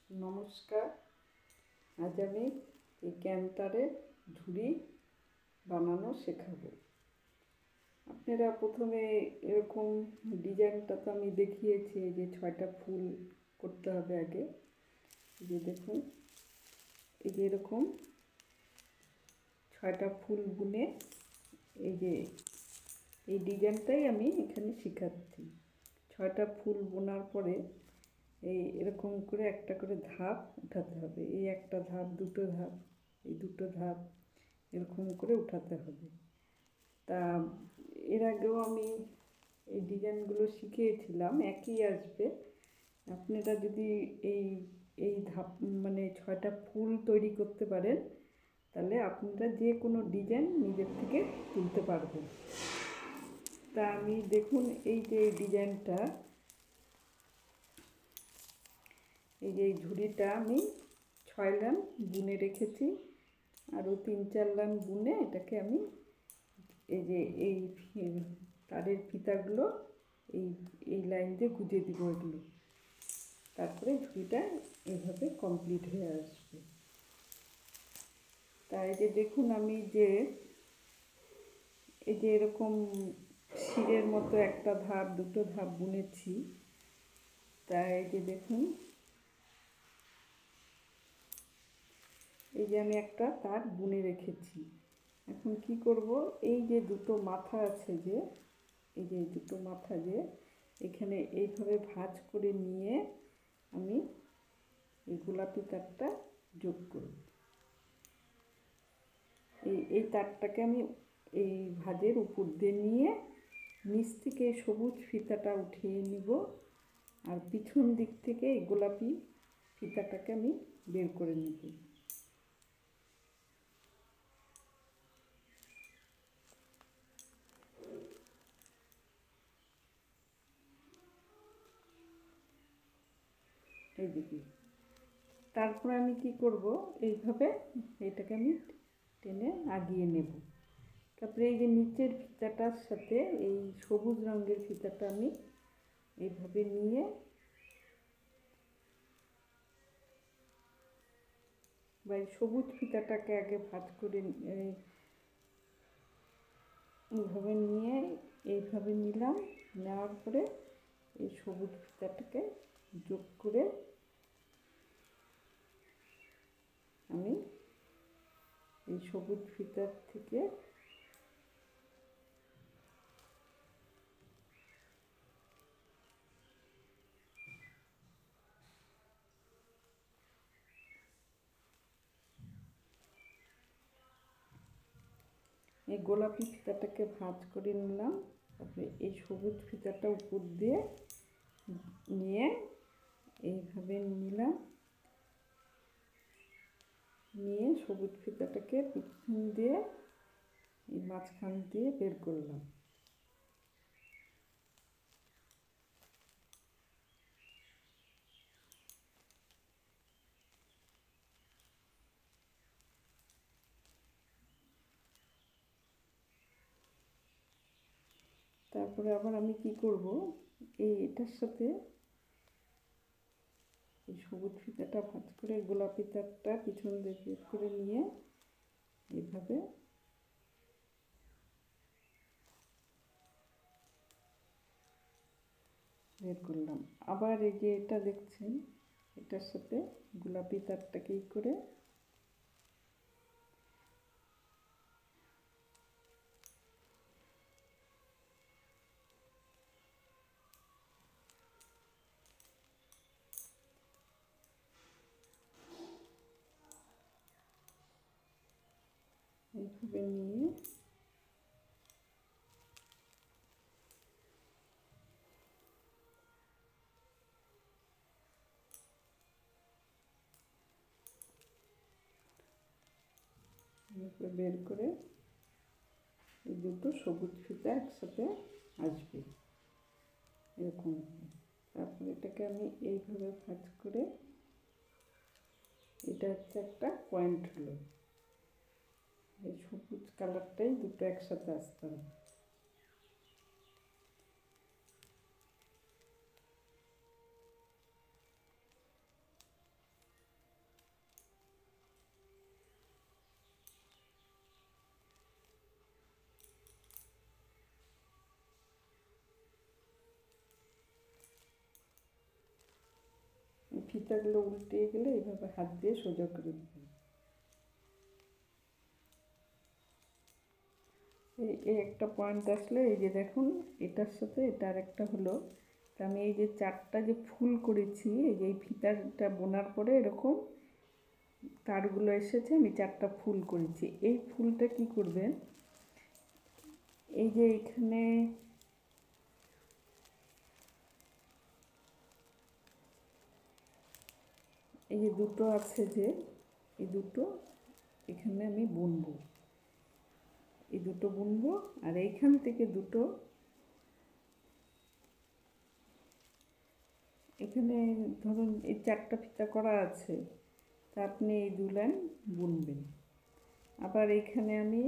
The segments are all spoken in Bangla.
নমস্কার। আজ আমি এই ক্যান্টারের ঝুড়ি বানানো শেখাবো। আপনারা প্রথমে এরকম ডিজাইনটা তো আমি দেখিয়েছি যে 6টা ফুল করতে হবে আগে। যে দেখুন, এই যে এরকম 6টা ফুল বুনে এই যে এই ডিজাইনটাই আমি এখানে শেখাচ্ছি। 6টা ফুল বোনার পরে এরকম করে একটা করে ধাপ উঠাতে হবে। এই একটা ধাপ, দুটো ধাপ, এই দুটো ধাপ এরকম করে উঠাতে হবে। তা এর আগেও আমি এই ডিজাইনগুলো শিখিয়েছিলাম, একই আসবে। আপনারা যদি এই এই ধাপ মানে 6টা ফুল তৈরি করতে পারেন, তাহলে আপনারা যে কোনো ডিজাইন নিজের থেকে তুলতে পারবেন। তা আমি দেখুন, এই যে ডিজাইনটা, এই যে ঝুড়িটা আমি 6 লাইন বুনে রেখেছি। আরও 3-4 লাইন বুনে এটাকে আমি এই যে এই তারের ফিতাগুলো এই এই লাইন দিয়ে গুঁজে দিব এগুলো। তারপরে ঝুড়িটা এইভাবে কমপ্লিট হয়ে আসবে। তাই যে দেখুন, আমি যে এই যে এরকম শিরের মতো একটা ধাপ, দুটো ধাপ বুনেছি। তাই যে দেখুন, এই যে আমি একটা তার বুনে রেখেছি। এখন কি করব, এই যে দুটো মাথা আছে, যে এই যে দুটো মাথা যে এখানে এইভাবে ভাঁজ করে নিয়ে আমি এই গোলাপি তারটা যোগ করব। এই তারটাকে আমি এই ভাঁজের উপর দিয়ে নিয়ে নিচ থেকে সবুজ ফিতাটা উঠিয়ে নিব, আর পিছন দিক থেকে এই গোলাপি ফিতাটাকে আমি বের করে নেব। এই দিকে তারপরে আমি কি করব, এইভাবে এটাকে আমি টেনে আগিয়ে নেব। তারপরে এই যে নিচের ফিতাটার সাথে এই সবুজ রঙের ফিতাটা আমি এইভাবে নিয়ে বা এই সবুজ ফিতাটাকে আগে ভাঁজ করে এইভাবে নিয়ে এইভাবে নিলাম। নেওয়ার পরে এই সবুজ ফিতাটাকে যোগ করে আমি এই সবুজ ফিতার থেকে এই গোলাপি ফিতাটাকে ভাঁজ করে নিলাম। তারপরে এই সবুজ ফিতাটা উপর দিয়ে নিয়ে এইভাবে নিলাম, নিয়ে সবুজ ফিতাটাকে পিছন দিয়ে এই মাঝখান দিয়ে বের করলাম। তারপরে আবার আমি কি করব, এটার সাথে এই সবুজ ফিতাটা ভাঁজ করে গোলাপি তারটা পিছন দিয়ে বের করে নিয়ে এইভাবে বের করলাম। আবার এই যে এটা দেখছেন, এটার সাথে গোলাপি তারটাকে এই করে এইভাবে নিয়ে বের করে এই দুটো সবুজ ফিতা একসাথে আসবে এরকম। তারপরে এটাকে আমি এইভাবে ভাঁজ করে, এটা হচ্ছে একটা পয়েন্ট হলো, এই সবুজ কালারটাই দুটো একসাথে আসতে হবে। ফিতাগুলো উল্টিয়ে গেলে এইভাবে হাত দিয়ে সোজা করে দেবেন। এই একটা পয়েন্ট আসলে এই যে দেখুন এটার সাথে এটা আরেকটা হলো। তা আমি এই যে 4টা যে ফুল করেছি, এই যে এই ফিতাটা বোনার পরে এরকম তারগুলো এসেছে, আমি 4টা ফুল করেছি। এই ফুলটা কি করবেন, এই যে এখানে এই যে দুটো আছে, যে এই দুটো এখানে আমি বুনবো, এই দুটো বুনবো। আর এইখান থেকে দুটো এখানে ধরুন এই 4টা ফিতা করা আছে, তা আপনি এই 2 লাইন বুনবেন। আবার এইখানে আমি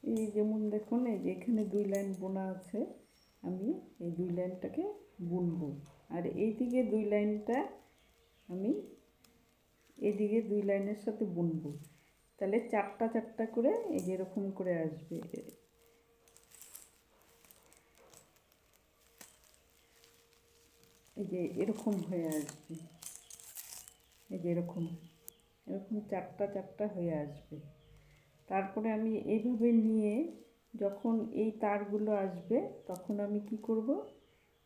এই যেমন দেখুন এই যে এখানে 2 লাইন বোনা আছে, আমি এই 2 লাইনটাকে বুনবো। আর এইদিকে 2 লাইনটা আমি এদিকে 2 লাইনের সাথে বুনবো। তাহলে 4টা করে এই যে এরকম করে আসবে, এই যে এরকম হয়ে আসবে, এই যে এরকম এরকম 4টা হয়ে আসবে। তারপরে আমি এইভাবে নিয়ে যখন এই তারগুলো আসবে তখন আমি কি করব,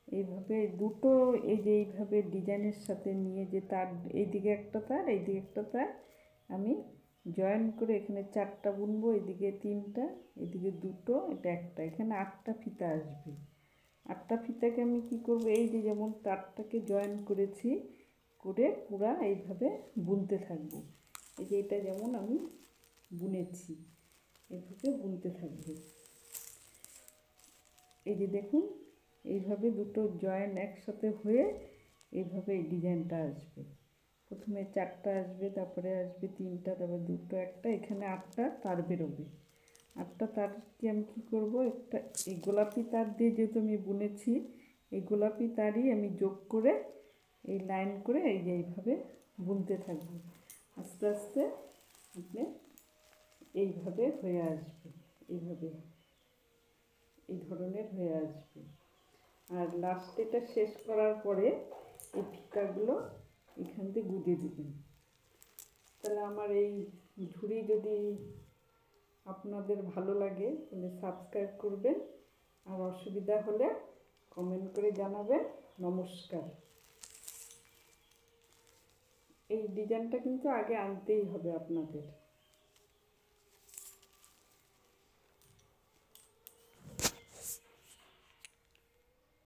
এইভাবে দুটো এই যে এইভাবে ডিজাইনের সাথে নিয়ে যে তার এইদিকে একটা তার এইদিকে একটা তার আমি জয়েন করে এখানে 4টা বুনবো, এদিকে 3টা, এদিকে 2টো, এটা একটা, এখানে 8টা ফিতা আসবে। 8টা ফিতাকে আমি কি করব, এই যে যেমন তারটাকে জয়েন করেছি করে পুরা এইভাবে বুনতে থাকবো। এই যে এটা যেমন আমি বুনেছি এইভাবে বুনতে থাকবে। এই যে দেখুন এইভাবে দুটো জয়েন একসাথে হয়ে এইভাবে এই ডিজাইনটা আসবে। প্রথমে 4টা আসবে, তারপরে আসবে 3টা, তারপরে 2টো, একটা, এখানে 8টা তার বেরোবে। 8টা তারকে আমি কী করবো, একটা এই গোলাপি তার দিয়ে যেহেতু আমি বুনেছি, এই গোলাপি তারই আমি যোগ করে এই লাইন করে এই যে এইভাবে বুনতে থাকবো। আস্তে আস্তে আপনি এইভাবে হয়ে আসবে, এইভাবে এই ধরনের হয়ে আসবে। আর লাস্টে এটা শেষ করার পরে এই ফিতাগুলো এখান থেকে গুঁজে দেবেন। তাহলে আমার এই ঝুড়ি যদি আপনাদের ভালো লাগে তাহলে সাবস্ক্রাইব করবেন, আর অসুবিধা হলে কমেন্ট করে জানাবেন। নমস্কার। এই ডিজাইনটা কিন্তু আগে আনতেই হবে আপনাদের।